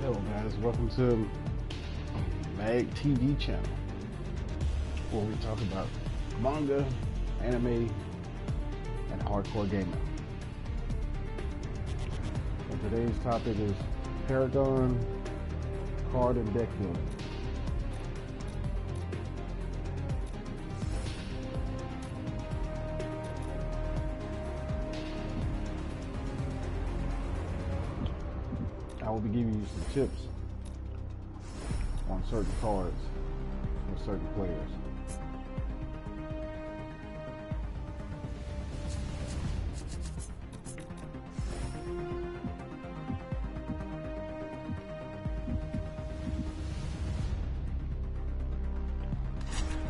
Hello guys, welcome to M.A.G TV channel, where we talk about manga, anime, and hardcore gaming. And today's topic is Paragon card and deck building. I will be giving you some tips on certain cards for certain players.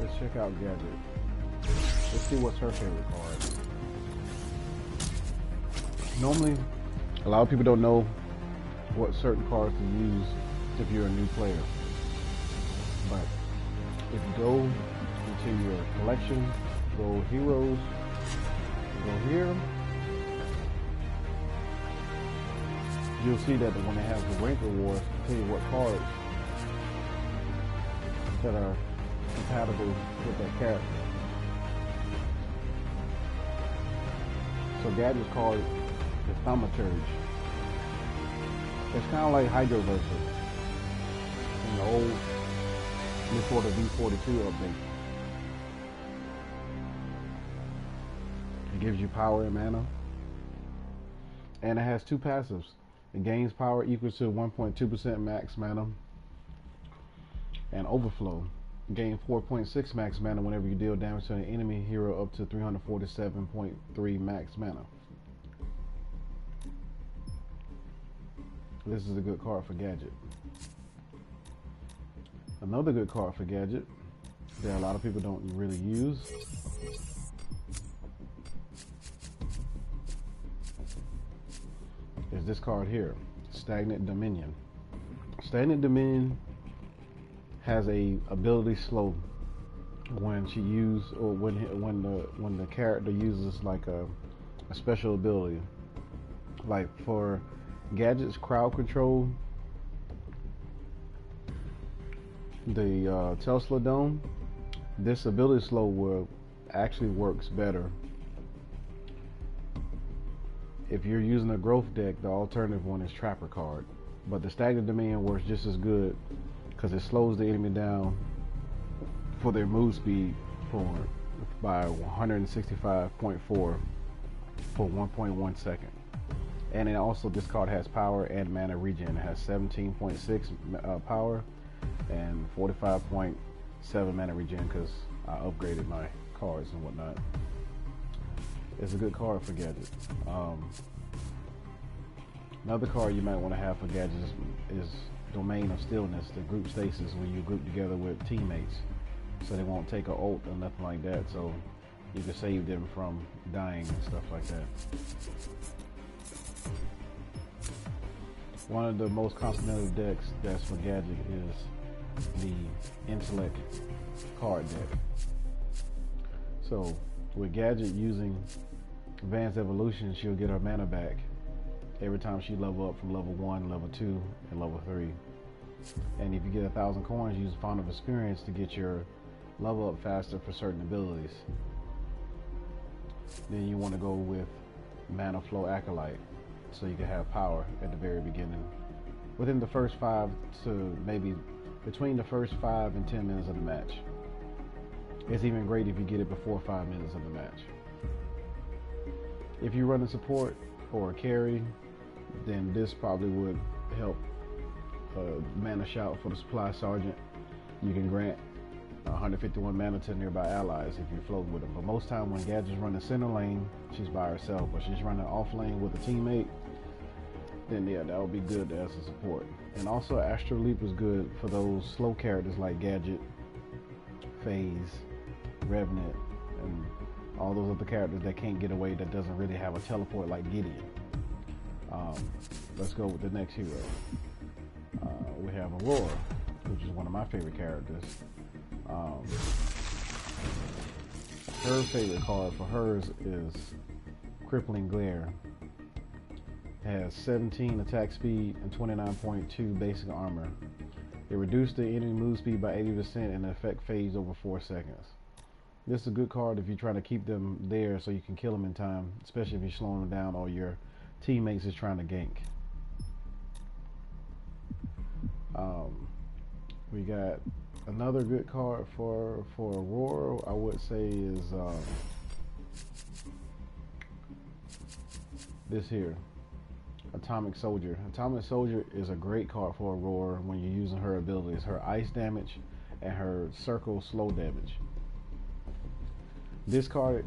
Let's check out Gadget. Let's see what's her favorite card. Normally, a lot of people don't know what certain cards to use if you're a new player. But if you go into your collection, go heroes, go here, you'll see that when they have the rank rewards, tell you what cards that are compatible with that character. So Gadget's card is Thaumaturge. It's kind of like Hydro Versa in the old, before the V42 update. It gives you power and mana, and it has two passives. It gains power equals to 1.2% max mana, and Overflow. Gain 4.6 max mana whenever you deal damage to an enemy hero up to 347.3 max mana. This is a good card for Gadget. Another good card for Gadget that a lot of people don't really use is this card here, Stagnant Dominion. Stagnant Dominion has a ability slow when she uses, or when the character uses like a special ability. Like for Gadget's crowd control, the Tesla Dome, this ability slow actually works better if you're using a growth deck. The alternative one is Trapper card, but the Stagnant Dominion works just as good because it slows the enemy down for their move speed by 165.4 for 1.1 second. And then also this card has power and mana regen. It has 17.6 power and 45.7 mana regen because I upgraded my cards and whatnot. It's a good card for Gadget. Another card you might want to have for Gadget is Domain of Stillness, the group stasis, where you group together with teammates so they won't take an ult or nothing like that, so you can save them from dying and stuff like that. One of the most competitive decks that's for Gadget is the Intellect card deck. So with Gadget using Advanced Evolution, she'll get her mana back every time she level up from level 1, level 2, and level 3. And if you get 1,000 coins, use Font of Experience to get your level up faster for certain abilities. Then you want to go with Mana Flow Acolyte, so you can have power at the very beginning. Within the first 5 to maybe between the first 5 and 10 minutes of the match. It's even great if you get it before 5 minutes of the match. If you run a support or a carry, then this probably would help. Mana Shout for the Supply Sergeant. You can grant 151 mana to nearby allies if you're floating with them. But most time when Gadget's running center lane, she's by herself. But she's running off lane with a teammate, then yeah, that would be good as a support. And also Astral Leap is good for those slow characters like Gadget, FaZe, Revenant, and all those other characters that can't get away, that doesn't really have a teleport like Gideon. Let's go with the next hero. We have Aurora, which is one of my favorite characters. Her favorite card for hers is Crippling Glare. It has 17 attack speed and 29.2 basic armor. It reduced the enemy move speed by 80% and the effect fades over 4 seconds. This is a good card if you're trying to keep them there so you can kill them in time, especially if you're slowing them down or your teammates is trying to gank. We got another good card for Aurora, I would say, is this here, Atomic Soldier. Atomic Soldier is a great card for Aurora when you're using her abilities, her ice damage and her circle slow damage. This card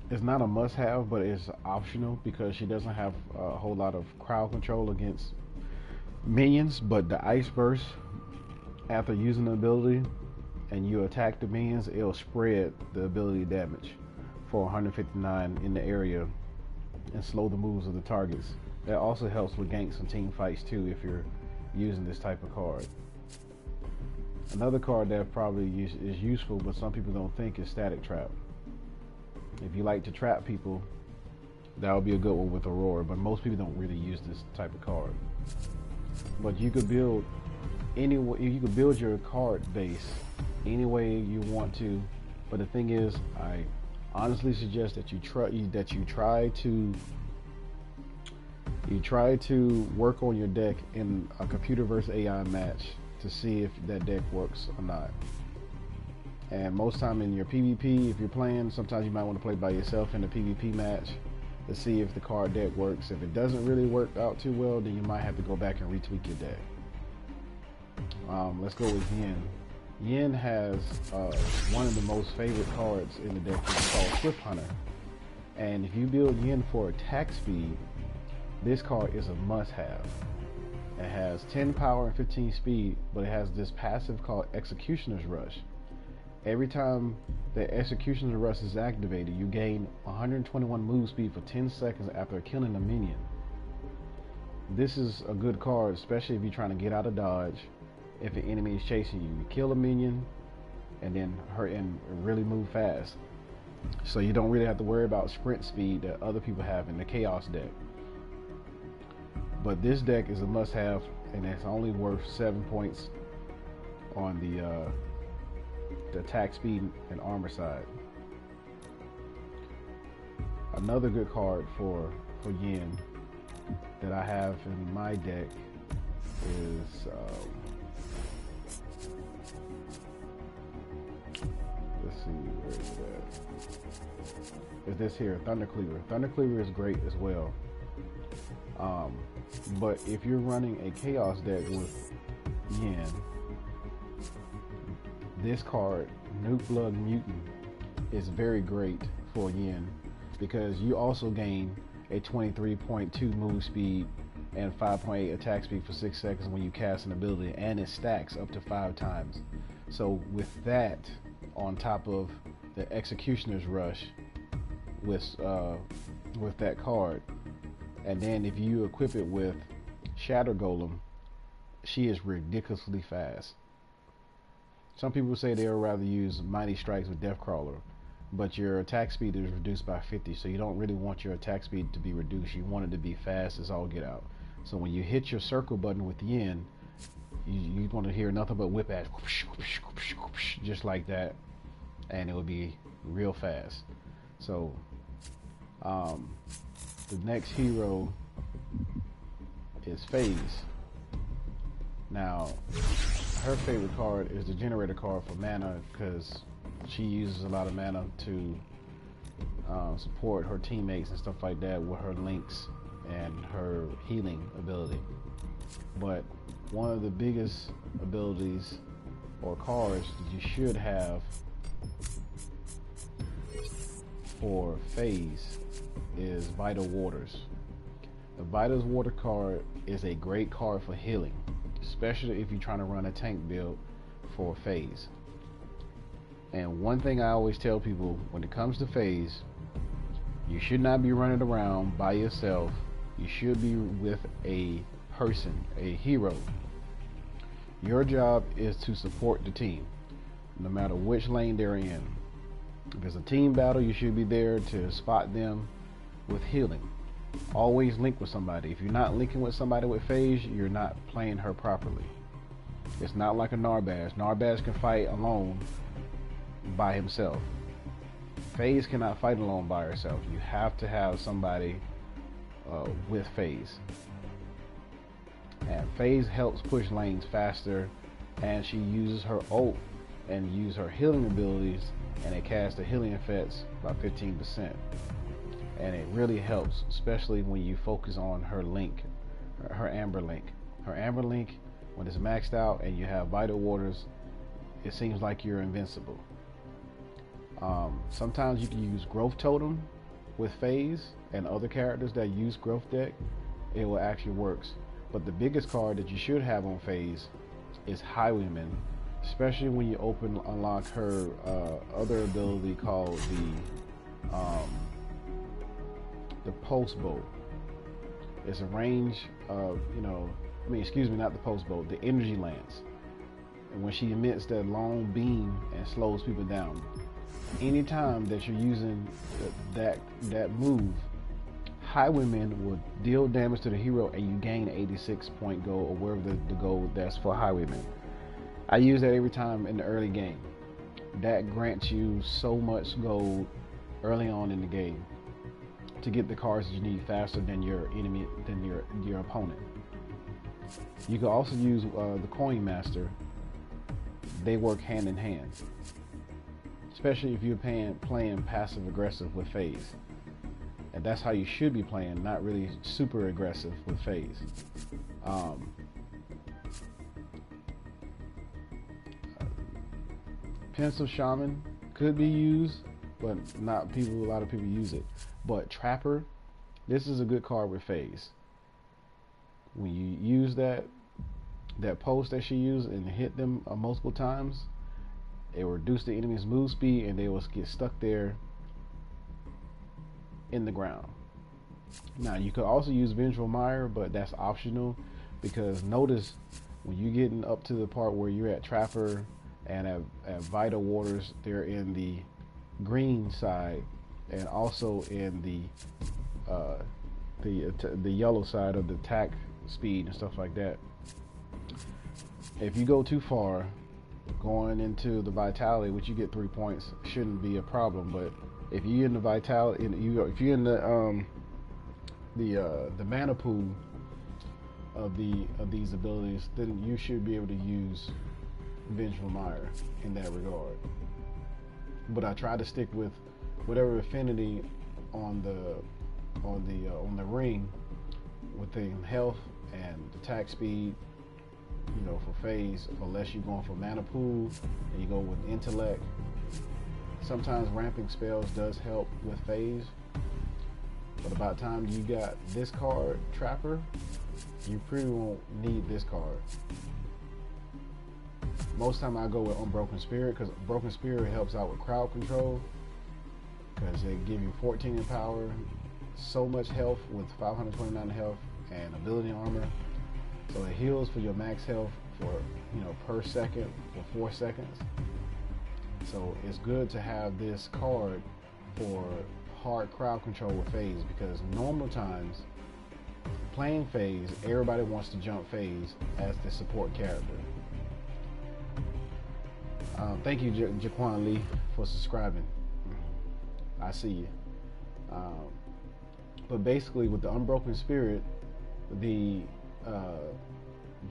is not a must-have, but it's optional because she doesn't have a whole lot of crowd control against minions, but the ice burst, after using the ability and you attack the minions, it'll spread the ability damage for 159 in the area and slow the moves of the targets. That also helps with ganks and team fights too if you're using this type of card. Another card that probably is useful but some people don't think is Static Trap. If you like to trap people, that would be a good one with Aurora, but most people don't really use this type of card. But you could build your card base any way you want to, but the thing is, I honestly suggest that you try to work on your deck in a computer versus AI match to see if that deck works or not. And most time in your PvP, if you're playing, sometimes you might want to play by yourself in a PvP match to see if the card deck works. If it doesn't really work out too well, then you might have to go back and retweak your deck. Let's go with Yin. Yin has one of the most favorite cards in the deck, which is called Swift Hunter. And if you build Yin for attack speed, this card is a must-have. It has 10 power and 15 speed, but it has this passive called Executioner's Rush. Every time the Executioner's Rush is activated, you gain 121 move speed for 10 seconds after killing a minion. This is a good card, especially if you're trying to get out of dodge. If an enemy is chasing you, you kill a minion and then hurt and really move fast. So you don't really have to worry about sprint speed that other people have in the Chaos deck. But this deck is a must-have, and it's only worth 7 points on the attack speed and armor side. Another good card for Yin that I have in my deck is let's see, where is that? Is this here, Thunder Cleaver. Thunder Cleaver is great as well. But if you're running a Chaos deck with Yin, this card, Nuke Blood Mutant, is very great for Yin because you also gain a 23.2 move speed and 5.8 attack speed for 6 seconds when you cast an ability, and it stacks up to 5 times. So with that, on top of the Executioner's Rush with that card, and then if you equip it with Shatter Golem, she is ridiculously fast. Some people say they would rather use Mighty Strikes with Deathcrawler, but your attack speed is reduced by 50, so you don't really want your attack speed to be reduced. You want it to be fast as all get out. So when you hit your circle button with Yin, you want to hear nothing but whip ash, just like that, and it will be real fast. So the next hero is FaZe. Now, her favorite card is the generator card for mana because she uses a lot of mana to support her teammates and stuff like that with her links and her healing ability. But one of the biggest abilities or cards that you should have for FaZe is Vital Waters. The Vital Water card is a great card for healing, especially if you're trying to run a tank build for FaZe. And one thing I always tell people when it comes to FaZe, you should not be running around by yourself. You should be with a person, a hero. Your job is to support the team, no matter which lane they're in. If it's a team battle, you should be there to spot them with healing. Always link with somebody. If you're not linking with somebody with phase, you're not playing her properly. It's not like a Narbaz. Narbaz can fight alone by himself. Phase cannot fight alone by herself. You have to have somebody with phase. And phase helps push lanes faster, and she uses her ult and use her healing abilities, and it casts the healing effects by 15%. And it really helps, especially when you focus on her link, her Amber link. Her Amber link, when it's maxed out and you have Vital Waters, it seems like you're invincible. Sometimes you can use Growth Totem with phase and other characters that use Growth Deck. It will actually works. But the biggest card that you should have on phase is Highwayman, especially when you unlock her other ability called the Pulse Bow. It's a range of, not the Pulse Bow, the Energy Lance. And when she emits that long beam and slows people down, anytime that you're using that move, Highwayman will deal damage to the hero and you gain 86 point gold, or wherever the gold that's for Highwayman. I use that every time in the early game. That grants you so much gold early on in the game to get the cards that you need faster than your enemy, than your opponent. You can also use the Coin Master. They work hand in hand, especially if you're playing passive aggressive with phase. And that's how you should be playing, not really super aggressive with phase. Pencil Shaman could be used, but not people. A lot of people use it. But Trapper, this is a good card with phase. When you use that post that she used and hit them multiple times, it will reduce the enemy's move speed and they will get stuck there in the ground. Now you could also use Vengeful Mire, but that's optional, because notice when you're getting up to the part where you're at Trapper and at Vital Waters, they're in the green side and also in the yellow side of the attack speed and stuff like that. If you go too far going into the Vitality, which you get 3 points, shouldn't be a problem. But if you're in the Vitality, if you're in the mana pool of these abilities, then you should be able to use Vengeful Mire in that regard. But I try to stick with whatever affinity on the ring within health and attack speed, for phase, unless you're going for mana pool and you go with intellect. Sometimes ramping spells does help with phase, but about the time you got this card, Trapper, you pretty won't need this card. Most time I go with Unbroken Spirit, because Broken Spirit helps out with crowd control, because they give you 14 in power, so much health with 529 health, and ability armor. So it heals for your max health for per second for 4 seconds. So it's good to have this card for hard crowd control with phase, because normal times playing phase, everybody wants to jump phase as the support character. Thank you, Jaquan Lee, for subscribing. I see you. But basically, with the Unbroken Spirit,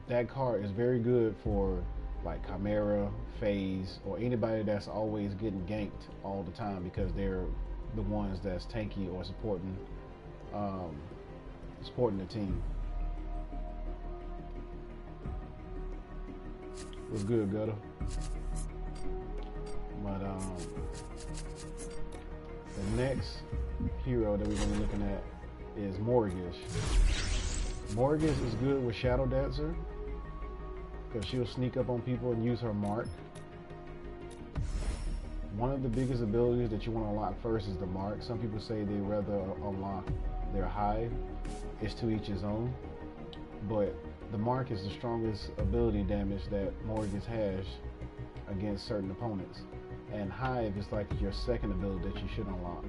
that card is very good for like Chimera, phase, or anybody that's always getting ganked all the time, because they're the ones that's tanky or supporting the team. What's good, Gutter? But the next hero that we're going to be looking at is Morgish. Morgish is good with Shadow Dancer, because she'll sneak up on people and use her mark. One of the biggest abilities that you want to unlock first is the mark. Some people say they rather unlock their hive. It's to each his own. But the mark is the strongest ability damage that Morgish has against certain opponents. And hive is like your second ability that you should unlock.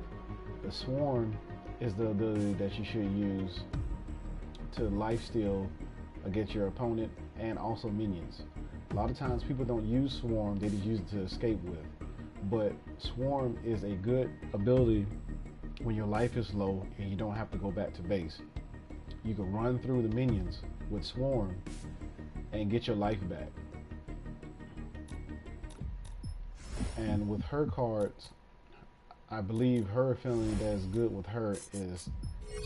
The swarm is the ability that you should use to lifesteal against your opponent and also minions. A lot of times people don't use Swarm, they just use it to escape with. But Swarm is a good ability when your life is low and you don't have to go back to base. You can run through the minions with Swarm and get your life back. And with her cards, I believe her affinity that's good with her is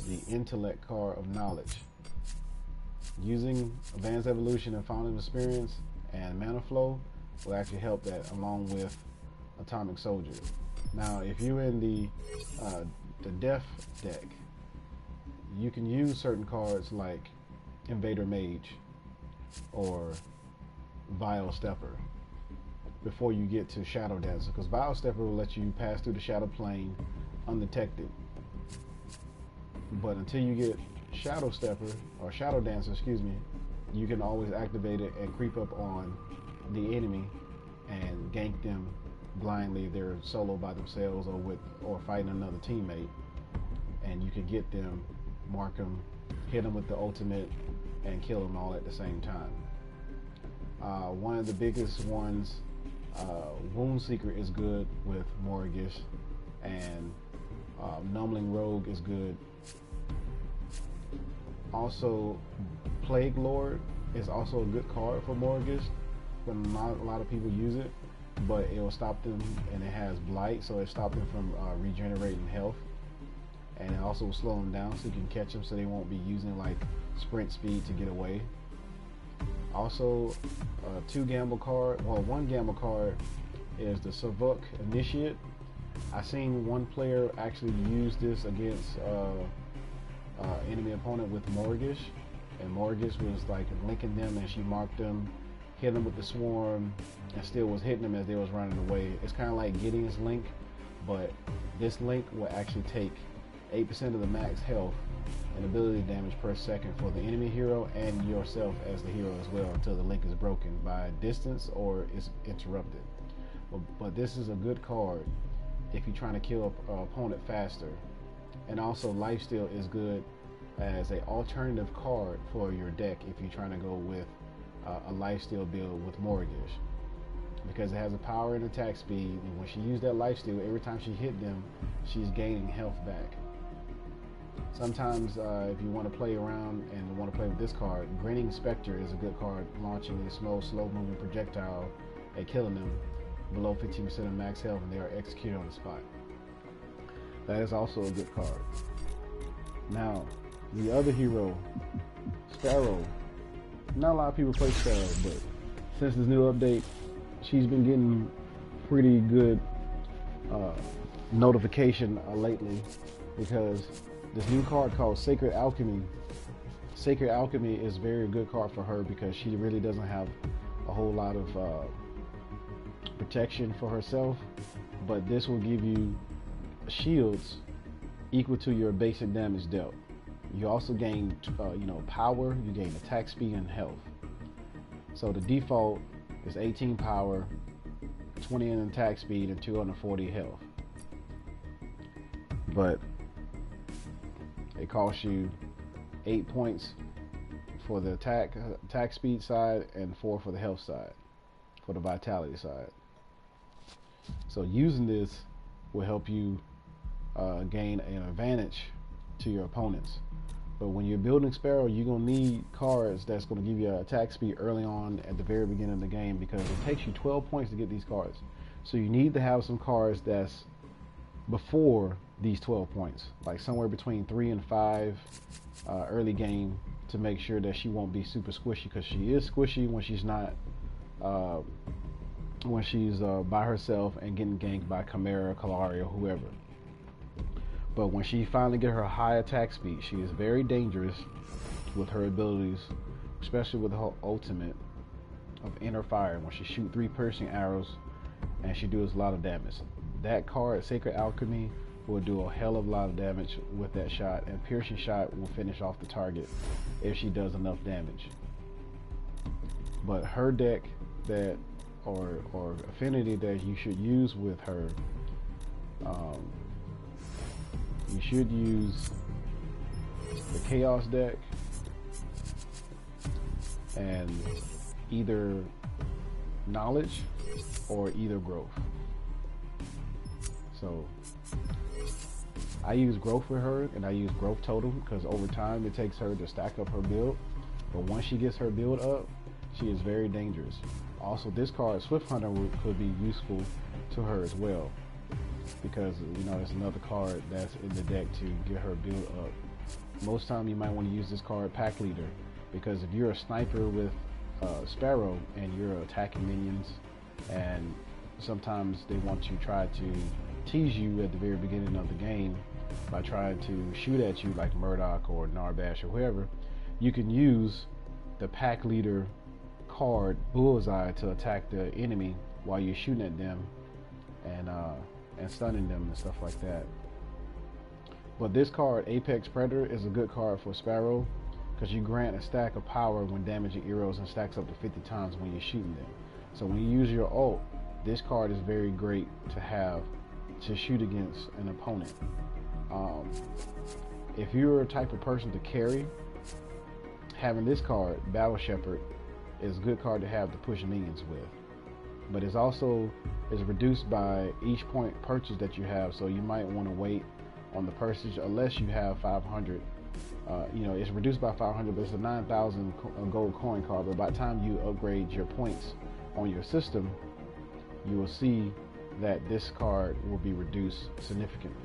the Intellect card of Knowledge. Using Advanced Evolution and Fountain Experience and Mana Flow will actually help that, along with Atomic Soldier. Now, if you're in the Death deck, you can use certain cards like Invader Mage or Vile Stepper before you get to Shadow Dancer, because Vile Stepper will let you pass through the Shadow Plane undetected. But until you get Shadow Stepper, or Shadow Dancer, excuse me, you can always activate it and creep up on the enemy and gank them blindly. They're solo by themselves or fighting another teammate, and you can get them, mark them, hit them with the ultimate, and kill them all at the same time. One of the biggest ones, Wound Seeker, is good with Mortgage, and Numbling Rogue is good. Also, Plague Lord is also a good card for Mortgage, but not a lot of people use it. But it will stop them, and it has Blight, so it stops them from regenerating health, and it also will slow them down so you can catch them, so they won't be using like sprint speed to get away. Also, one gamble card is the Savuk Initiate. I seen one player actually use this against enemy opponent with Mortgage, and Mortgage was like linking them, and she marked them, hit them with the Swarm, and still was hitting them as they was running away. It's kind of like Gideon's Link, but this Link will actually take 8% of the max health and ability damage per second for the enemy hero and yourself as the hero as well, until the link is broken by distance or is interrupted. But this is a good card if you're trying to kill an opponent faster. And also, Lifesteal is good as an alternative card for your deck if you're trying to go with a Lifesteal build with Mortgage, because it has a power and attack speed, and when she uses that Lifesteal, every time she hit them, she's gaining health back. Sometimes if you want to play around and want to play with this card, Grinning Spectre is a good card, launching a slow moving projectile and killing them below 15% of max health, and they are executed on the spot. That is also a good card. Now, the other hero, Sparrow. Not a lot of people play Sparrow, but since this new update, she's been getting pretty good notification lately, because this new card called Sacred Alchemy. Sacred Alchemy is a very good card for her because she really doesn't have a whole lot of protection for herself, but this will give you shields equal to your basic damage dealt. You also gain power, you gain attack speed and health. So the default is 18 power, 20 in attack speed, and 240 health. But it costs you 8 points for the attack speed side and 4 for the health side, for the vitality side. So using this will help you gain an advantage to your opponents. But when you're building Sparrow, you're going to need cards that's going to give you an attack speed early on at the very beginning of the game, because it takes you 12 points to get these cards. So you need to have some cards that's before these 12 points, like somewhere between 3 and 5 early game, to make sure that she won't be super squishy, because she is squishy when she's not by herself and getting ganked by Chimera, Kalari, or whoever. But when she finally get her high attack speed, she is very dangerous with her abilities, especially with her ultimate of Inner Fire, when she shoot 3 piercing arrows and she does a lot of damage. That card, Sacred Alchemy, will do a hell of a lot of damage with that shot, and piercing shot will finish off the target if she does enough damage. But her deck that or affinity that you should use with her you should use the Chaos deck and either Knowledge or either Growth. So I use Growth with her, and I use Growth Totem because over time it takes her to stack up her build. But once she gets her build up, she is very dangerous. Also, this card, Swift Hunter, could be useful to her as well, because it's another card that's in the deck to get her build up. Most time you might want to use this card, Pack Leader, because if you're a sniper with Sparrow and you're attacking minions, and sometimes they want to try to tease you at the very beginning of the game by trying to shoot at you like Murdoch or Narbash or whoever, you can use the Pack Leader card Bullseye to attack the enemy while you're shooting at them and stunning them and stuff like that. But this card, Apex Predator, is a good card for Sparrow because you grant a stack of power when damaging arrows and stacks up to 50 times when you're shooting them. So when you use your ult, this card is very great to have to shoot against an opponent. If you're a type of person to carry, having this card, Battle Shepherd, is a good card to have to push minions with. But it's also reduced by each point purchase that you have, so you might want to wait on the purchase unless you have 500. It's reduced by 500, but it's a 9,000 gold coin card. But by the time you upgrade your points on your system, you will see that this card will be reduced significantly.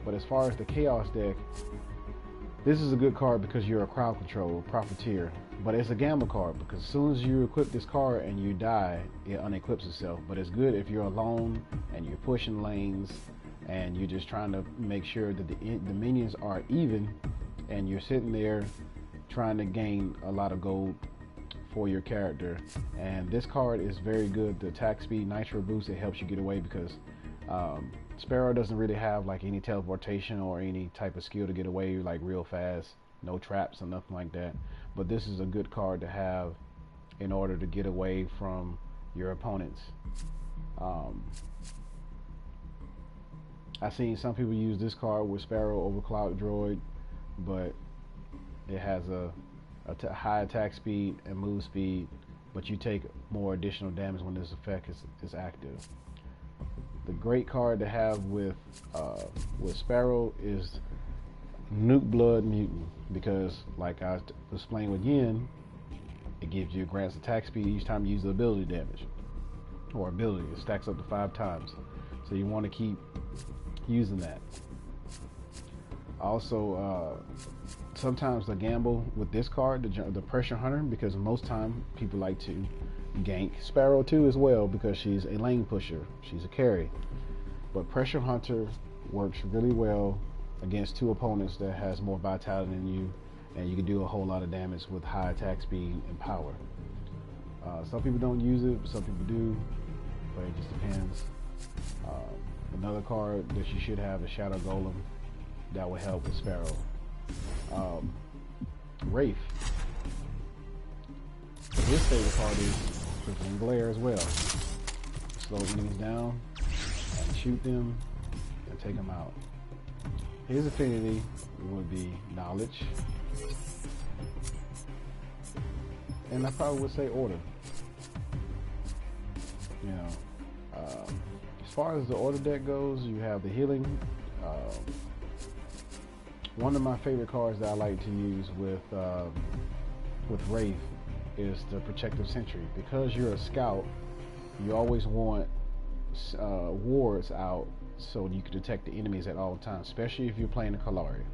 But as far as the Chaos deck, this is a good card because you're a crowd control, Profiteer. But it's a gamble card because as soon as you equip this card and you die, it unequips itself. But it's good if you're alone and you're pushing lanes and you're just trying to make sure that the minions are even and you're sitting there trying to gain a lot of gold for your character. And this card is very good. The attack speed nitro boost, it helps you get away because Sparrow doesn't really have like any teleportation or any type of skill to get away like real fast, no traps or nothing like that. But this is a good card to have in order to get away from your opponents. I've seen some people use this card with Sparrow over Cloud Droid, but it has a high attack speed and move speed, but you take more additional damage when this effect is active. The great card to have with Sparrow is Nuke Blood Mutant, because like I was playing with Yin, it gives you grants attack speed each time you use the ability damage or ability. It stacks up to 5 times, so you want to keep using that. Also, sometimes the gamble with this card, the Pressure Hunter, because most time people like to gank Sparrow too as well because she's a lane pusher, she's a carry. But Pressure Hunter works really well against 2 opponents that has more vitality than you, and you can do a whole lot of damage with high attack speed and power. Some people don't use it, some people do, but it just depends. Another card that you should have is Shadow Golem. That will help with Sparrow. Wraith. His favorite card is Crippling Glare as well. Slow enemies down and shoot them and take them out. His affinity would be Knowledge. And I probably would say Order. As far as the Order deck goes, you have the Healing. One of my favorite cards that I like to use with Wraith is the Protective Sentry. Because you're a scout, you always want wards out so you can detect the enemies at all times, especially if you're playing a Kalari.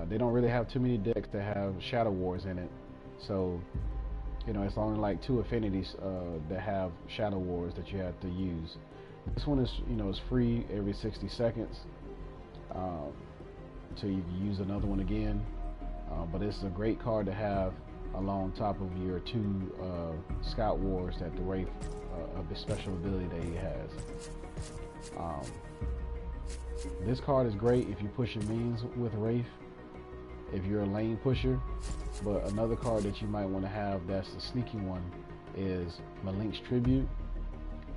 They don't really have too many decks that have Shadow Wards in it, so it's only like 2 affinities that have Shadow Wards that you have to use. This one is is free every 60 seconds until you use another one again, but it's a great card to have along top of your 2 Scout Wars that the Wraith of the special ability that he has. This card is great if you're pushing minions with Wraith, if you're a lane pusher. But another card that you might want to have that's the sneaky one is Malink's Tribute.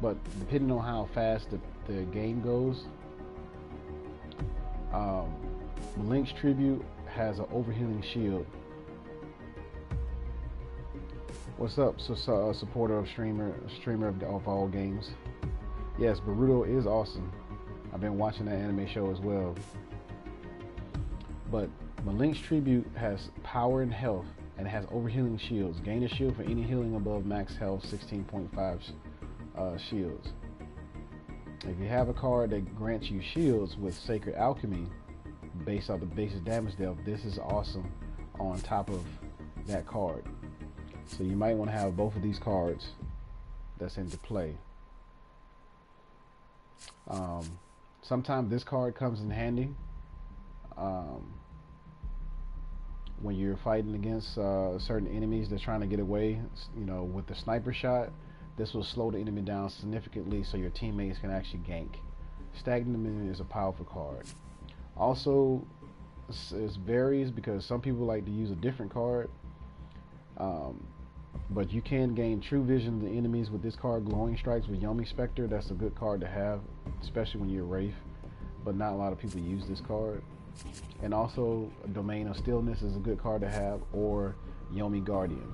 But depending on how fast the game goes, Link's Tribute has an overhealing shield. What's up, supporter of streamer of all games? Yes, Boruto is awesome. I've been watching that anime show as well. But Link's Tribute has power and health, and it has overhealing shields. Gain a shield for any healing above max health 16.5 shields. If you have a card that grants you shields with Sacred Alchemy, based off the basic damage dealt, this is awesome on top of that card. So you might want to have both of these cards that's into play. Sometimes this card comes in handy when you're fighting against certain enemies that's trying to get away. You know, with the sniper shot, this will slow the enemy down significantly so your teammates can actually gank. Stagnant Dominion is a powerful card. Also, it varies because some people like to use a different card. But you can gain true vision of the enemies with this card. Glowing Strikes with Yomi Spectre, that's a good card to have, especially when you're Wraith, but not a lot of people use this card. And also, Domain of Stillness is a good card to have, or Yomi Guardian.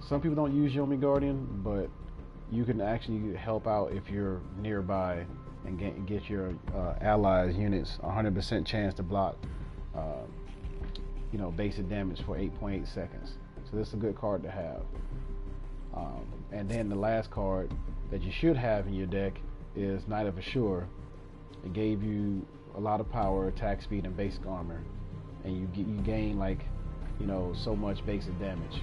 Some people don't use Yomi Guardian, but you can actually help out if you're nearby and get your allies units 100% chance to block basic damage for 8.8 seconds. So this is a good card to have. And then the last card that you should have in your deck is Knight of Assure. It gave you a lot of power, attack speed, and basic armor, and you gain so much basic damage.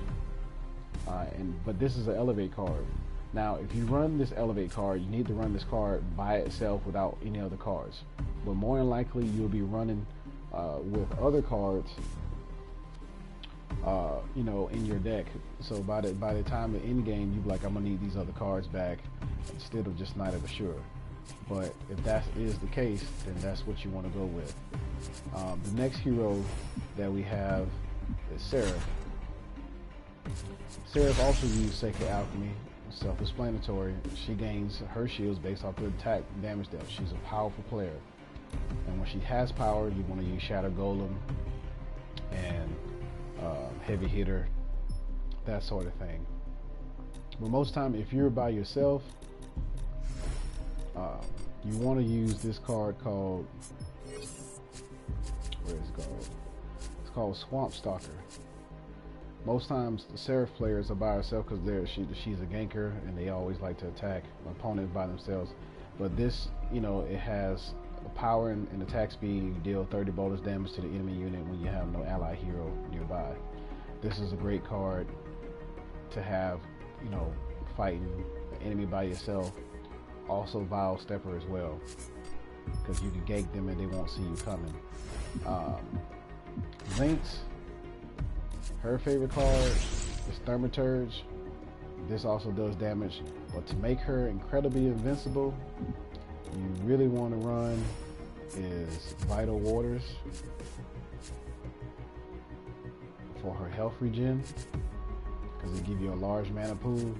But this is an Elevate card. Now, if you run this Elevate card, you need to run this card by itself without any other cards. But more than likely, you'll be running with other cards, in your deck. So by the time of end game, you'll be like, I'm gonna need these other cards back instead of just Knight of Assure. But if that is the case, then that's what you want to go with. The next hero that we have is Seraph. Seraph also uses Sacred Alchemy, self-explanatory. She gains her shields based off the attack damage dealt. She's a powerful player. And when she has power, you want to use Shadow Golem and Heavy Hitter, that sort of thing. But most time, if you're by yourself, you want to use this card called, where is it called? It's called Swamp Stalker. Most times, the Seraph players are by herself because she's a ganker and they always like to attack opponents by themselves. But this, it has power and attack speed. You deal 30 bonus damage to the enemy unit when you have no ally hero nearby. This is a great card to have, fighting an enemy by yourself. Also Vile Stepper as well, because you can gank them and they won't see you coming. Lynx, her favorite card is Thaumaturge. This also does damage, but to make her incredibly invincible, you really want to run is Vital Waters for her health regen, because it gives you a large mana pool,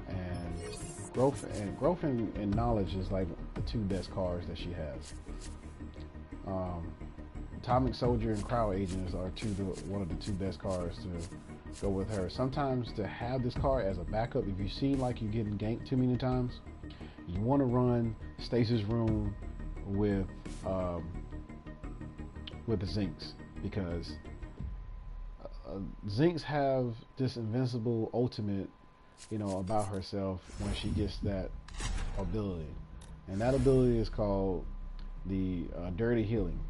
and growth and knowledge is like the two best cards that she has. Atomic Soldier and Crowd Agents are one of the two best cards to go with her. Sometimes to have this card as a backup, if you see like you're getting ganked too many times, you want to run Stasis Room with the Zincs, because Zincs have this invincible ultimate, about herself when she gets that ability, and that ability is called the Dirty Healing.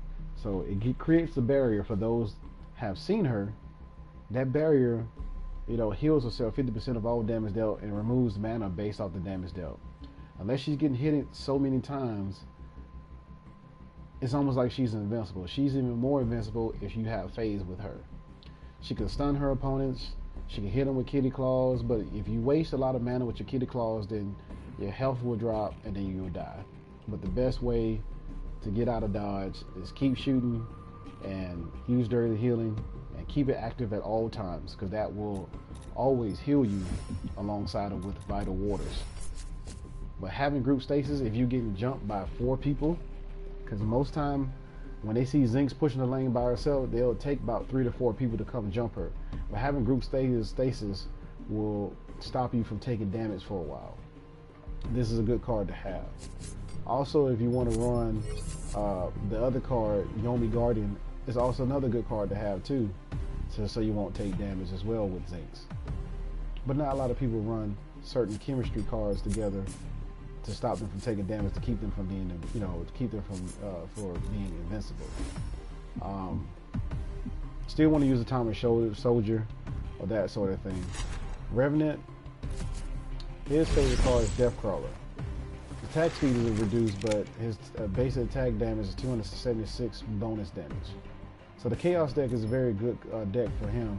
So it creates a barrier for those have seen her. That barrier, heals herself 50% of all damage dealt and removes mana based off the damage dealt. Unless she's getting hit so many times, it's almost like she's invincible. She's even more invincible if you have phase with her. She can stun her opponents. She can hit them with Kitty Claws, but if you waste a lot of mana with your Kitty Claws, then your health will drop and then you will die. But the best way to get out of dodge is keep shooting and use Dirty Healing and keep it active at all times, because that will always heal you alongside of with Vital Waters. But having group stasis, if you're getting jumped by 4 people, because most time When they see Zinx pushing the lane by herself, they'll take about 3 to 4 people to come jump her. But having group stasis will stop you from taking damage for a while. This is a good card to have. Also, if you want to run the other card, Yomi Guardian, is also another good card to have too, so you won't take damage as well with Zinx. But not a lot of people run certain chemistry cards together to stop them from taking damage, to keep them from being, to keep them from for being invincible. Still want to use Atomic Soldier or that sort of thing. Revenant, his favorite card is Deathcrawler. Attack speed is reduced, but his basic attack damage is 276 bonus damage. So the Chaos deck is a very good deck for him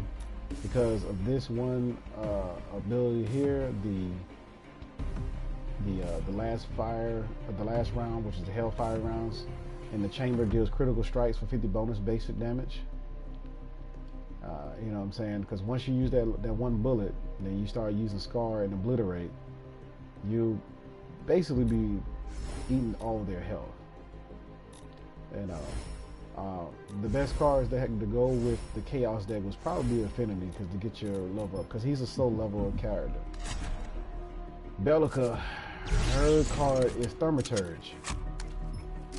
because of this one ability here, the last round, which is the Hellfire rounds, and the chamber deals critical strikes for 50 bonus basic damage. You know what I'm saying? Because once you use that one bullet, then you start using Scar and Obliterate, you basically be eating all their health. And the best cards that had to go with the Chaos deck was probably Affinity, because to get your level up, because he's a slow level character. Bellica, her card is Thaumaturge,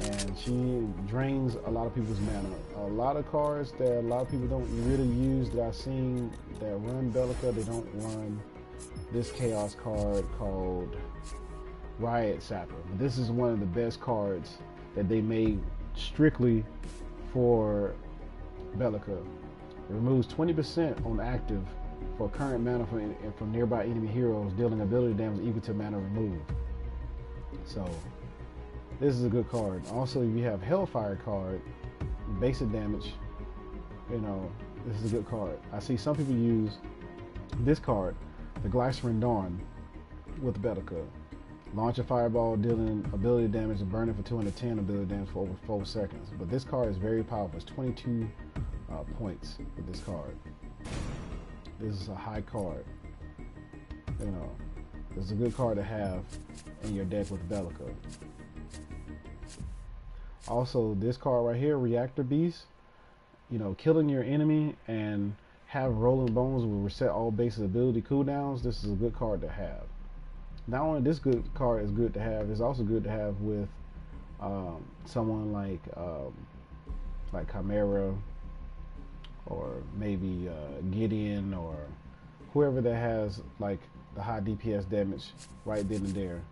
and she drains a lot of people's mana. A lot of cards that a lot of people don't really use that I've seen that run Bellica, they don't run this Chaos card called Riot Sapper. But this is one of the best cards that they made strictly for Bellica. It removes 20% on active for current mana from nearby enemy heroes, dealing ability damage equal to mana removed. So this is a good card. Also, if you have Hellfire card, basic damage, this is a good card. I see some people use this card, the Glycerin Dawn, with Bellica. Launch a fireball, dealing ability damage and burning for 210 ability damage for over 4 seconds. But this card is very powerful. It's 22 points with this card. This is a high card. This is a good card to have in your deck with Bellica. Also, this card right here, Reactor Beast, killing your enemy and have Rolling Bones will reset all basic ability cooldowns. This is a good card to have. Not only this good card is good to have, it's also good to have with someone like Chimera, or maybe Gideon, or whoever that has like the high DPS damage right then and there.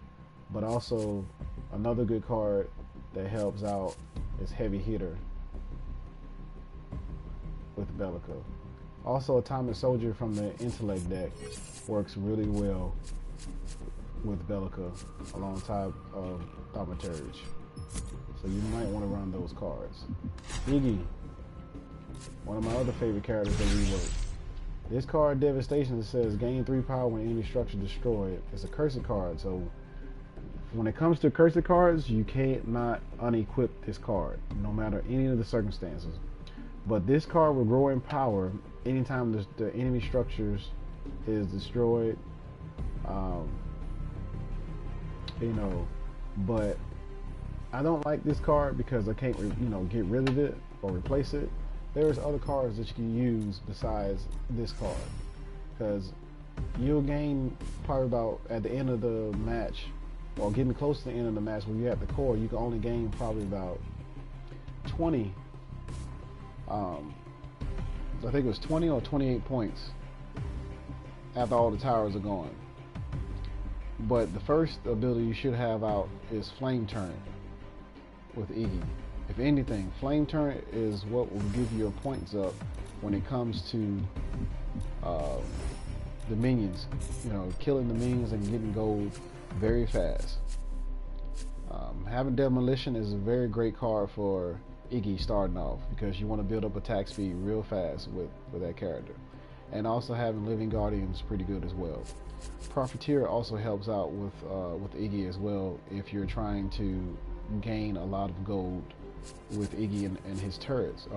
But also another good card that helps out is Heavy Hitter with Bellica. Also, Atomic Soldier from the Intellect deck works really well with Bellica alongside of Thaumaturge. So you might want to run those cards. Iggy, one of my other favorite characters that we work. This card, Devastation, says gain 3 power when enemy structure destroyed. It's a cursed card, so when it comes to cursed cards, you can't not unequip this card, no matter any of the circumstances. But this card will grow in power anytime the enemy structures is destroyed. But I don't like this card because I can't, get rid of it or replace it. There's other cards that you can use besides this card, because you'll gain probably about at the end of the match, or getting close to the end of the match when you're at the core, you can only gain probably about 20. I think it was 20 or 28 points after all the towers are gone. But the first ability you should have out is Flame Turn with Iggy. If anything, Flame Turn is what will give your points up when it comes to the minions. Killing the minions and getting gold very fast. Having Demolition is a very great card for Iggy starting off, because you want to build up attack speed real fast with that character. And also having Living Guardian is pretty good as well. Profiteer also helps out with Iggy as well if you're trying to gain a lot of gold with Iggy and his turrets.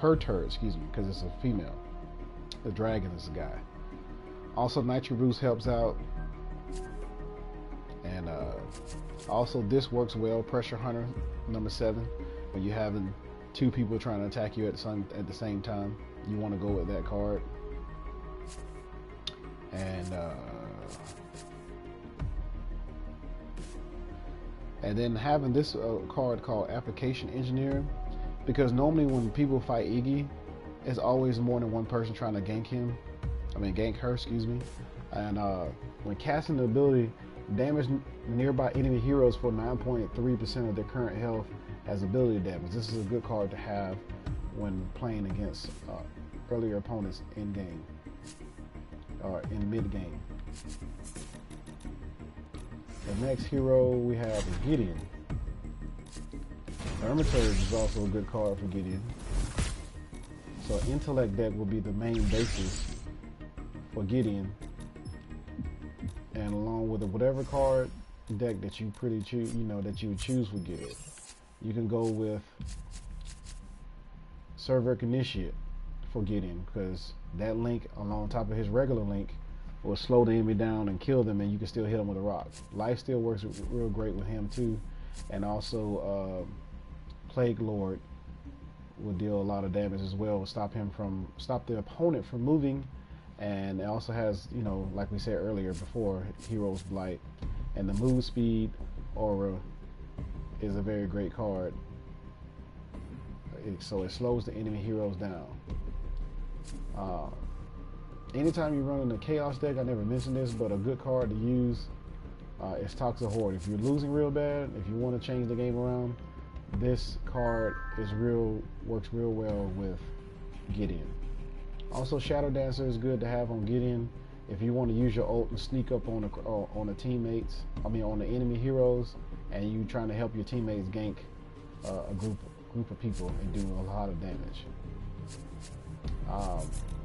Her turrets, excuse me, because it's a female. The dragon is a guy. Also, Nitro Boost helps out. And also this works well, Pressure Hunter number 7, when you're having two people trying to attack you at the same time, you want to go with that card. And then having this card called Application Engineer, because normally when people fight Iggy, it's always more than one person trying to gank her, excuse me. And when casting the ability, damage nearby enemy heroes for 9.3% of their current health as ability damage. This is a good card to have when playing against earlier opponents in game or in mid game. The next hero we have is Gideon. Thaumaturge is also a good card for Gideon. So intellect deck will be the main basis for Gideon, and along with whatever card deck that you that you would choose for Gideon, you can go with Server Initiate for Gideon, because that link along top of his regular link will slow the enemy down and kill them, and you can still hit them with a rock. Life Steal works real great with him too, and also Plague Lord will deal a lot of damage as well. Stop the opponent from moving, and it also has, like we said earlier before, Hero's Blight, and the move speed aura is a very great card. So it slows the enemy heroes down. Anytime you run in a Chaos deck, I never mentioned this, but a good card to use is Toxic Horde. If you're losing real bad, if you want to change the game around, this card works real well with Gideon. Also, Shadow Dancer is good to have on Gideon if you want to use your ult and sneak up on the enemy heroes, and you trying to help your teammates gank a group of people and do a lot of damage.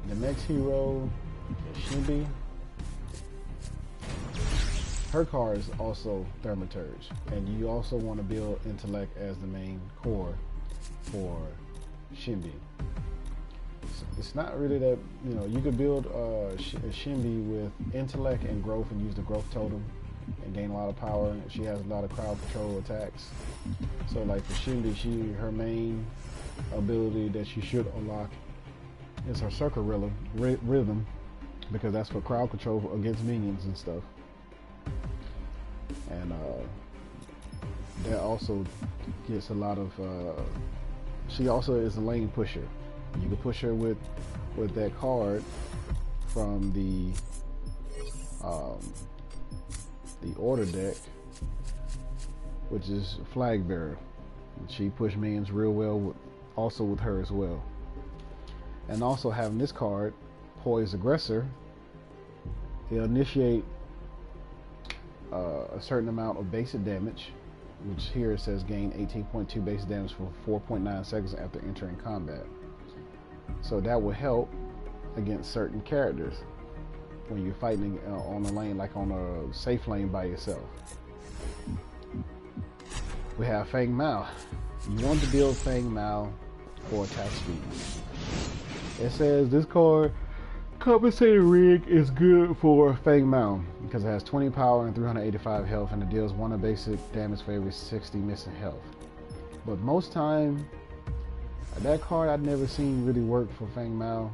The next hero is Shimbi. Her card is also Thaumaturge, and you also want to build Intellect as the main core for Shimbi. It's not really that, you could build Shimbi with Intellect and Growth and use the Growth Totem and gain a lot of power. She has a lot of crowd control attacks. So like for Shimbi, her main ability that she should unlock is her Circle Rhythm, because that's for crowd control against minions and stuff. And that also gets a lot of, she also is a lane pusher. You can push her with that card from the order deck, which is Flag Bearer. She pushed minions real well also with her as well. And also having this card, Poised Aggressor, it'll initiate a certain amount of basic damage, which here it says gain 18.2 basic damage for 4.9 seconds after entering combat. So that will help against certain characters when you're fighting on a lane, like on a safe lane by yourself. We have Fang Mao. You want to build Fang Mao for attack speed. It says this card, Compensated Rig, is good for Fang Mao because it has 20 power and 385 health, and it deals 1 of basic damage for every 60 missing health. But most time, that card I've never seen really work for Fang Mao,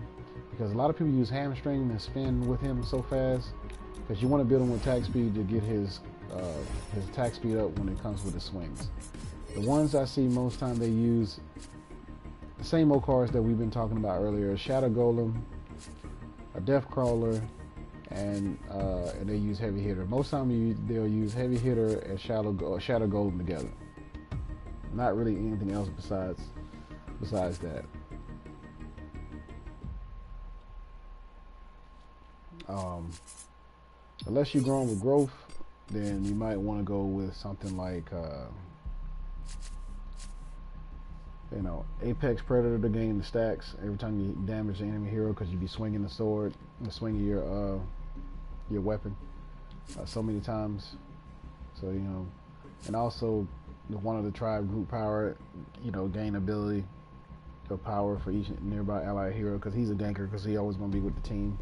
because a lot of people use Hamstring and spin with him so fast, because you want to build him with attack speed to get his attack speed up when it comes with the swings. The ones I see most time, they use the same old cards that we've been talking about earlier: Shadow Golem, a Death Crawler, and they use Heavy Hitter. Most time they'll use Heavy Hitter and Shadow Golem together. Not really anything else besides that. Unless you're growing with Growth, then you might want to go with something like Apex Predator to gain the stacks every time you damage the enemy hero, because you be swinging the sword and swinging your weapon so many times. So and also one of the tribe group power, gain ability of power for each nearby allied hero, because he's a ganker, because he always going to be with the team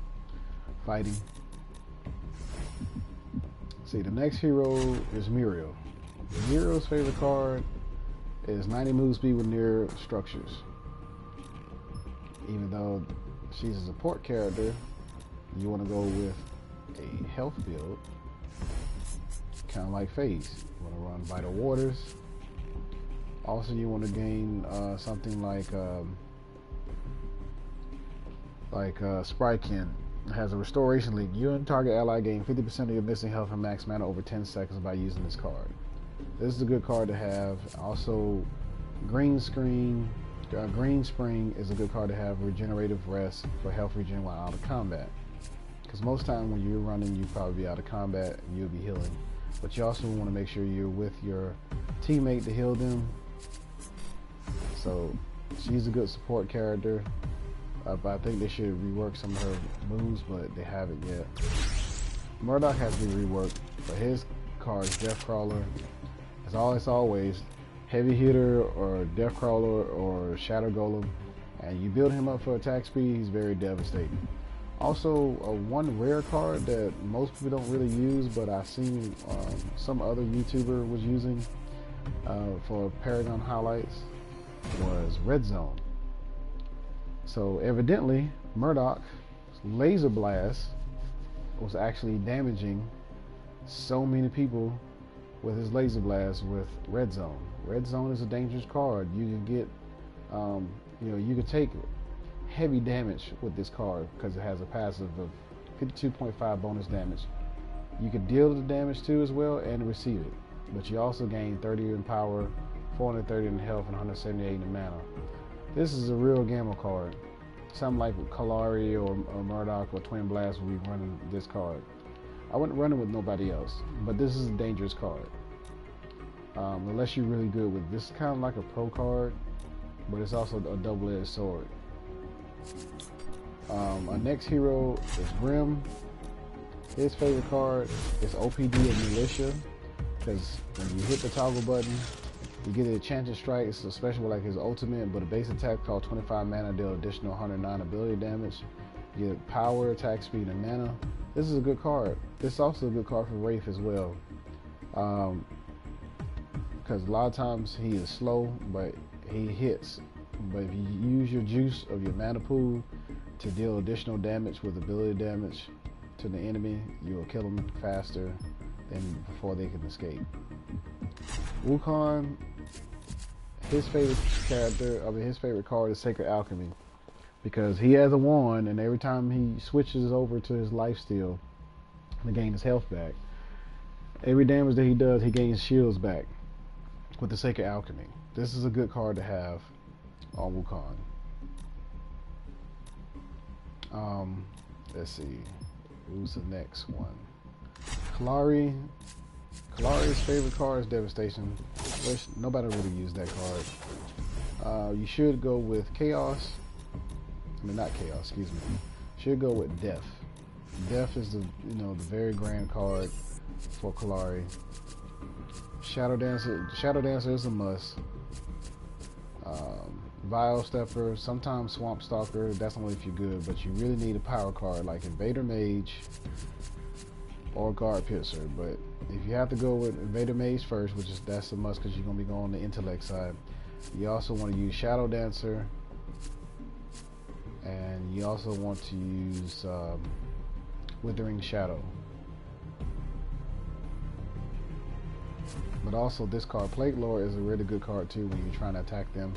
fighting. See, the next hero is Muriel. Muriel's favorite card is 90 move speed with near structures. Even though she's a support character, you want to go with a health build, kind of like Phase. You want to run Vital Waters. Also, you want to gain something like Sprykin. It has a restoration leak. You and target ally gain 50% of your missing health and max mana over 10 seconds by using this card. This is a good card to have. Also, Green Spring is a good card to have. Regenerative Rest for health regen while out of combat. Because most time when you're running, you'll probably be out of combat and you'll be healing. But you also want to make sure you're with your teammate to heal them. So she's a good support character. But I think they should rework some of her moves, but they haven't yet. Murdoch has been reworked, but his card is Deathcrawler. As always, heavy hitter or Deathcrawler or Shadow Golem, and you build him up for attack speed. He's very devastating. Also, one rare card that most people don't really use, but I've seen some other YouTuber was using for Paragon highlights, was Red Zone. So evidently, Murdoch's laser blast was actually damaging so many people with his laser blast with Red Zone. Red Zone is a dangerous card. You can get, you can take heavy damage with this card because it has a passive of 52.5 bonus damage. You can deal the damage too as well and receive it, but you also gain 30 in power, 430 in health, and 178 in mana. This is a real gamble card. Something like Kalari or Murdoch or Twin Blast will be running this card. I wouldn't run it with nobody else, but this is a dangerous card. Unless you're really good with this. Is kind of like a pro card, but it's also a double-edged sword. Our next hero is Grim. His favorite card is OPD of Militia, because when you hit the toggle button, you get an Enchanted Strike. It's a special like his ultimate, but a base attack called 25 mana, deal additional 109 ability damage. You get power, attack speed, and mana. This is a good card. This is also a good card for Wraith as well. Because a lot of times he is slow, but he hits. But if you use your juice of your mana pool to deal additional damage with ability damage to the enemy, you will kill them faster than before they can escape. Wukong, his favorite card is Sacred Alchemy, because he has a wand, and every time he switches over to his lifesteal to gain his health back, every damage that he does, he gains shields back with the Sacred Alchemy. This is a good card to have on Wukong. Let's see, who's the next one? Kalari's favorite card is Devastation. Nobody really used that card. You should go with Chaos. I mean, not Chaos, excuse me. Should go with Death. Death is the very grand card for Kalari. Shadow Dancer is a must. Vile Stepper, sometimes Swamp Stalker, that's only if you're good, but you really need a power card like Invader Mage or Guard Piercer. But if you have to go with Invader Mage first, that's a must because you're going to be going on the intellect side. You also want to use Shadow Dancer, and you also want to use Withering Shadow. But also this card, Plate Lord, is a really good card too when you're trying to attack them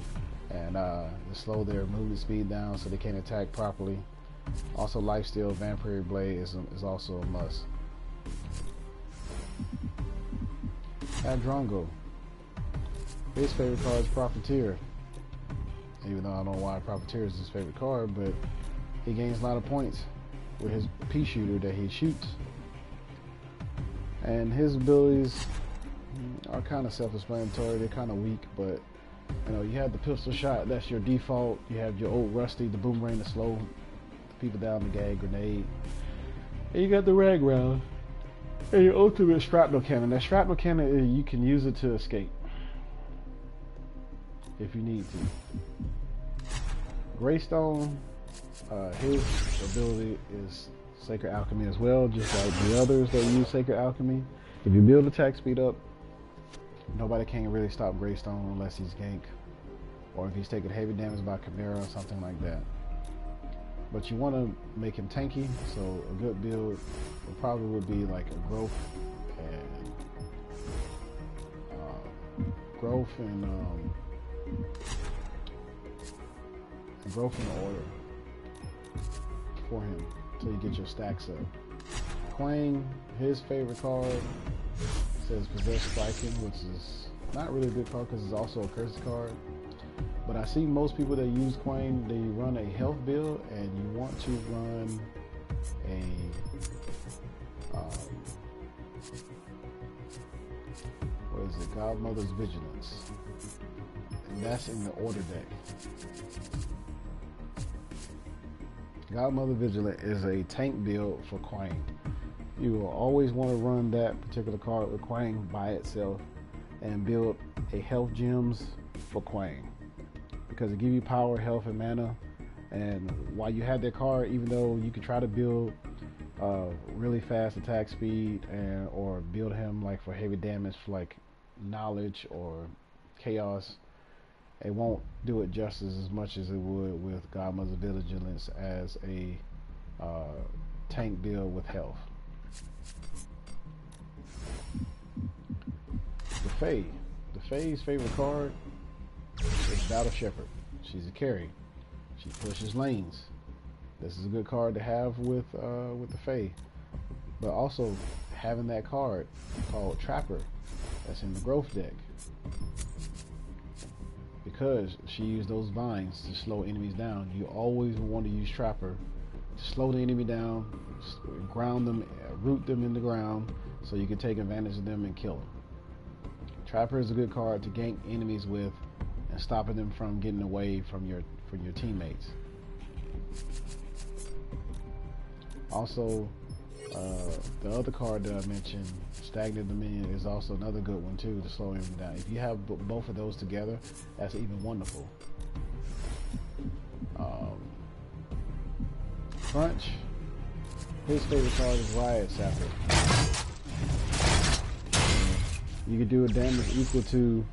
and slow their movement speed down so they can't attack properly. Also Lifesteal Vampire Blade is also a must. Adrongo, his favorite card is Profiteer. Even though I don't know why Profiteer is his favorite card, but he gains a lot of points with his pea shooter that he shoots. And his abilities are kind of self-explanatory. They're kind of weak, but you have the pistol shot, that's your default. You have your old Rusty, the boomerang to slow people down, the gag grenade. And you got the rag round. And your ultimate shrapnel cannon. That shrapnel cannon, you can use it to escape if you need to. Greystone, his ability is Sacred Alchemy as well, just like the others that use Sacred Alchemy. If you build attack speed up Nobody can really stop Greystone unless he's gank, or if he's taking heavy damage by Chimera or something like that. But you want to make him tanky, so a good build probably would be like a growth and order for him until you get your stacks up. Quang, his favorite card says Possess Striking, which is not really a good card because it's also a cursed card. But I see most people that use Quang, they run a health build, and you want to run a what is it? Godmother's Vigilance, and that's in the order deck. Godmother Vigilant is a tank build for Quang. You will always want to run that particular card with Quang by itself and build a health gems for Quang, because it gives you power, health, and mana. And while you have that card, even though you can try to build really fast attack speed or build him like for heavy damage for like knowledge or chaos, it won't do it justice as much as it would with Godmother's Vigilance as a tank build with health. The Fae. The Fae's favorite card is Battle Shepherd. She's a carry. She pushes lanes. This is a good card to have with the Fae. But also having that card called Trapper that's in the growth deck, because she used those vines to slow enemies down. You always want to use Trapper to slow the enemy down, ground them, root them in the ground, so you can take advantage of them and kill them. Trapper is a good card to gank enemies with and stopping them from getting away from your teammates. Also, the other card that I mentioned, Stagnant Dominion, is also another good one too to slow him down. If you have both of those together, that's even wonderful. Crunch, his favorite card is Riot Sapper. You can do a damage equal to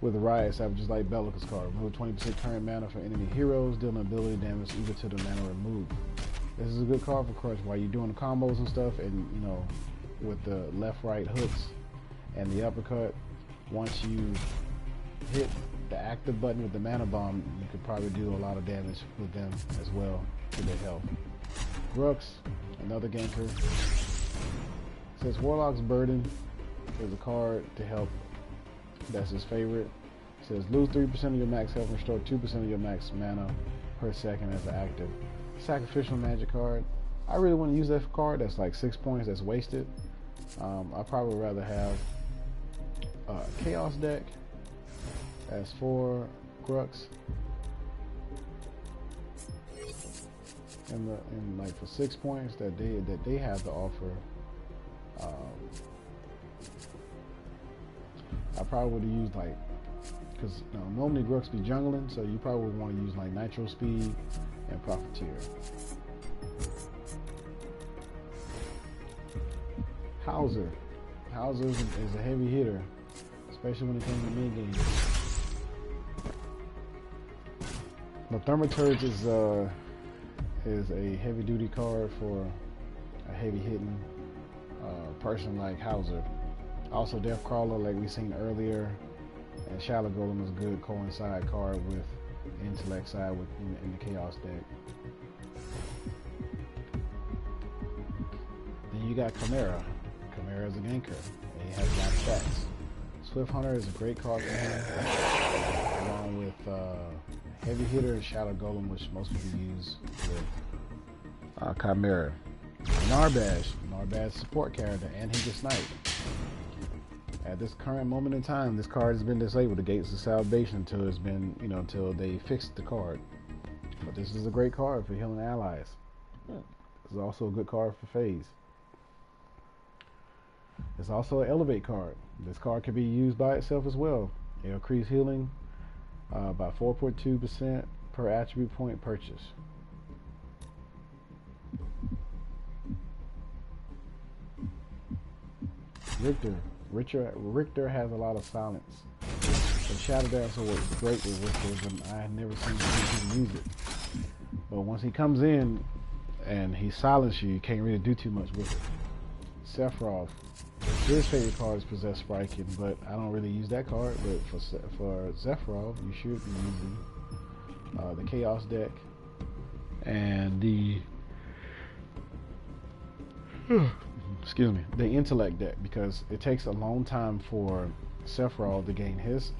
with a Riot Sapper, just like Bellica's card. Remove 20% current mana for enemy heroes, dealing ability damage equal to the mana removed. This is a good card for Crunch while you're doing the combos and stuff, and you know, with the left-right hooks and the uppercut. Once you hit the active button with the mana bomb, you could probably do a lot of damage with them as well to their health. Grux, another ganker. Says Warlock's Burden is a card to help. That's his favorite. Says lose 3% of your max health and restore 2% of your max mana per second as an active. Sacrificial magic card. I really want to use that card. That's like 6 points. That's wasted. I'd probably rather have a Chaos deck as for Grux. And like for 6 points that they have to offer, I probably would have used like, because normally Grux be jungling, so you probably would want to use like Nitro Speed and Profiteer. Hauser. Hauser is a heavy hitter, especially when it comes to mid game. But Thaumaturge is a heavy duty card for a heavy hitting person like Hauser. Also Death Crawler, like we seen earlier, and Shallow Golem is a good coincide card with intellect side in the Chaos deck. Then you got Chimera. Chimera is a ganker, and he has a lot of stats. Swift Hunter is a great card for him, along with Heavy Hitter and Shadow Golem, which most people use with Chimera. Narbash. Narbash support character, and he can snipe. At this current moment in time, this card has been disabled, the Gates of Salvation, until it's been, until they fixed the card. But this is a great card for healing allies. This is also a good card for phase. It's also an elevate card. This card can be used by itself as well. It'll increase healing by 4.2% per attribute point purchase. Richter. Richter has a lot of silence. So Shadow Dancer works great with Richter, and I had never seen him use it. But once he comes in and he silences you, you can't really do too much with it. Sephiroth, his favorite card is Possess Spriking, but I don't really use that card. But for Sephiroth, you should be using the Chaos deck and the excuse me, the Intellect deck, because it takes a long time for Sephiroth to gain his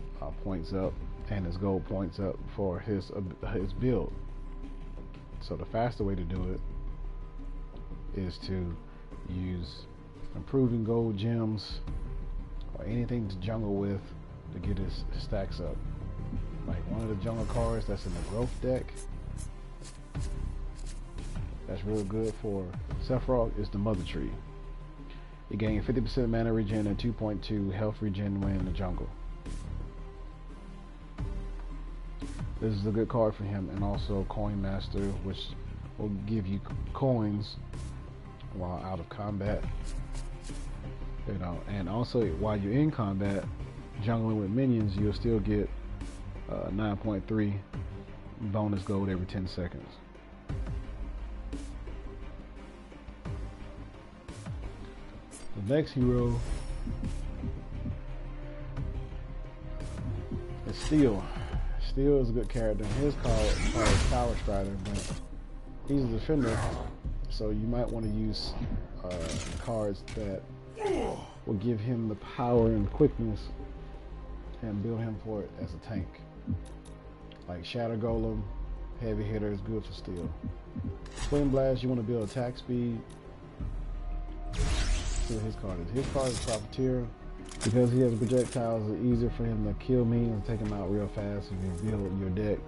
points up and his gold points up for his build. So the faster way to do it is to use improving gold gems or anything to jungle with to get his stacks up. Like one of the jungle cards that's in the growth deck that's real good for Sephiroth is the Mother Tree. You gain 50% mana regen and 2.2 health regen when in the jungle. This is a good card for him, and also Coin Master, which will give you coins while out of combat. You know, and also while you're in combat, jungling with minions, you'll still get 9.3 bonus gold every 10 seconds. The next hero is Steel. Steel is a good character. His card is Power Strider, but he's a defender, so you might want to use cards that will give him the power and quickness and build him for it as a tank. Like Shatter Golem, heavy hitter, is good for Steel. Twin Blast, you want to build attack speed. See what his card is. His card is Profiteer. Because he has projectiles, it's easier for him to kill me and take him out real fast if you build your deck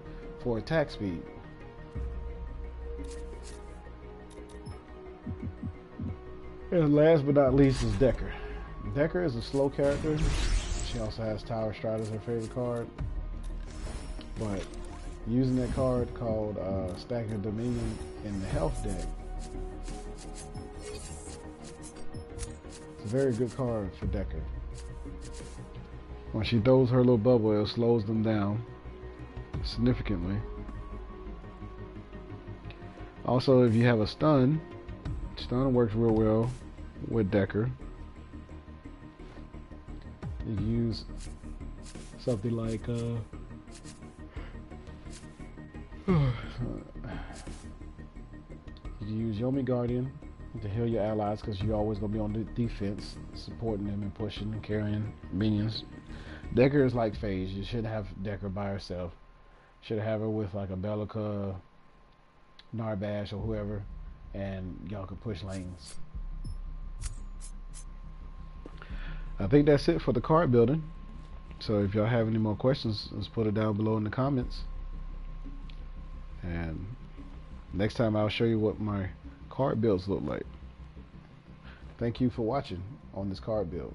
for attack speed. And last but not least is Decker. Decker is a slow character. She also has Tower Strider as her favorite card. But using that card called Stack of Dominion in the health deck, it's a very good card for Decker. When she throws her little bubble, it slows them down significantly. Also, if you have a stun works real well with Decker. You can use something like you can use Yomi Guardian to heal your allies, because you're always going to be on the defense, supporting them and pushing and carrying minions. Decker is like Phase. You shouldn't have Decker by herself. You should have her with like a Bellica, Narbash, or whoever, and y'all can push lanes. I think that's it for the card building. So if y'all have any more questions, just put it down below in the comments. And next time I'll show you what my card builds look like. Thank you for watching on this card build.